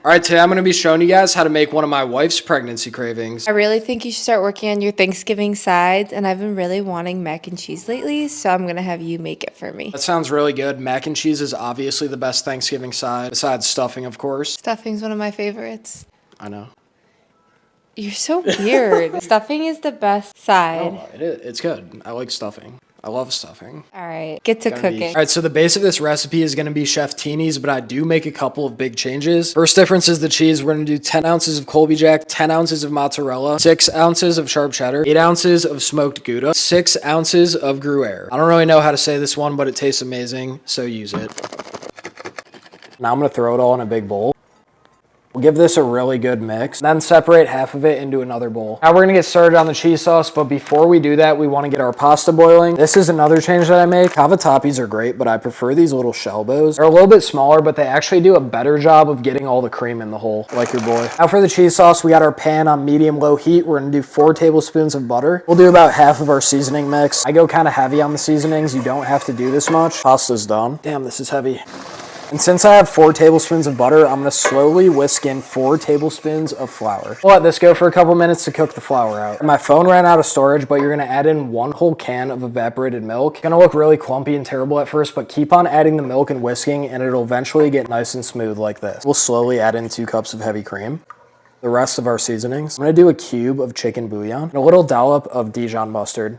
All right, today I'm going to be showing you guys how to make one of my wife's pregnancy cravings. I really think you should start working on your Thanksgiving sides, and I've been really wanting mac and cheese lately, so I'm gonna have you make it for me. That sounds really good. Mac and cheese is obviously the best Thanksgiving side, besides stuffing, of course. Stuffing's one of my favorites. I know. You're so weird. Stuffing is the best side. No, it's good. I like stuffing. I love stuffing. All right, get to cooking. All right, so the base of this recipe is going to be Chef Teeny's, but I do make a couple of big changes. First difference is the cheese. We're going to do 10 ounces of Colby Jack, 10 ounces of mozzarella, 6 ounces of sharp cheddar, 8 ounces of smoked Gouda, 6 ounces of Gruyere. I don't really know how to say this one, but it tastes amazing, so use it. Now I'm going to throw it all in a big bowl. We'll give this a really good mix, then separate half of it into another bowl. Now we're gonna get started on the cheese sauce, but before we do that, we wanna get our pasta boiling. This is another change that I make. Cavatappi's are great, but I prefer these little shell bows. They're a little bit smaller, but they actually do a better job of getting all the cream in the hole, like your boy. Now for the cheese sauce, we got our pan on medium-low heat. We're gonna do 4 tablespoons of butter. We'll do about half of our seasoning mix. I go kind of heavy on the seasonings. You don't have to do this much. Pasta's done. Damn, this is heavy. And since I have 4 tablespoons of butter, I'm gonna slowly whisk in 4 tablespoons of flour. We'll let this go for a couple minutes to cook the flour out. My phone ran out of storage, but you're gonna add in 1 whole can of evaporated milk. It's gonna look really clumpy and terrible at first, but keep on adding the milk and whisking, and it'll eventually get nice and smooth like this. We'll slowly add in 2 cups of heavy cream. The rest of our seasonings. I'm gonna do a cube of chicken bouillon and a little dollop of Dijon mustard.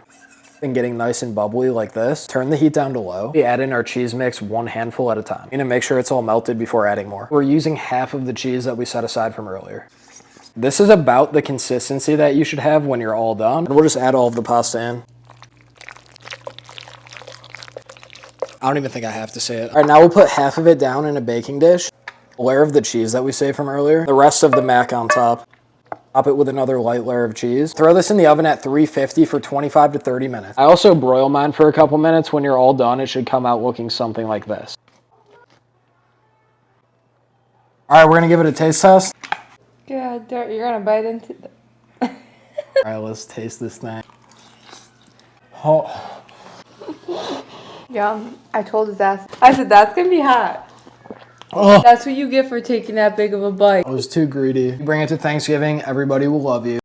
And getting nice and bubbly like this, turn the heat down to low. We add in our cheese mix 1 handful at a time. I'm gonna make sure it's all melted before adding more. We're using half of the cheese that we set aside from earlier. This is about the consistency that you should have when you're all done. And we'll just add all of the pasta in. I don't even think I have to say it. All right, now we'll put half of it down in a baking dish. A layer of the cheese that we saved from earlier. The rest of the mac on top. Top it with another light layer of cheese. Throw this in the oven at 350 for 25 to 30 minutes. I also broil mine for a couple minutes. When you're all done, it should come out looking something like this. All right, we're gonna give it a taste test. Yeah, you're gonna bite into All right, let's taste this thing. Oh. Yum. I told his ass. I said, that's gonna be hot. Oh. That's what you get for taking that big of a bite. I was too greedy. You bring it to Thanksgiving, everybody will love you.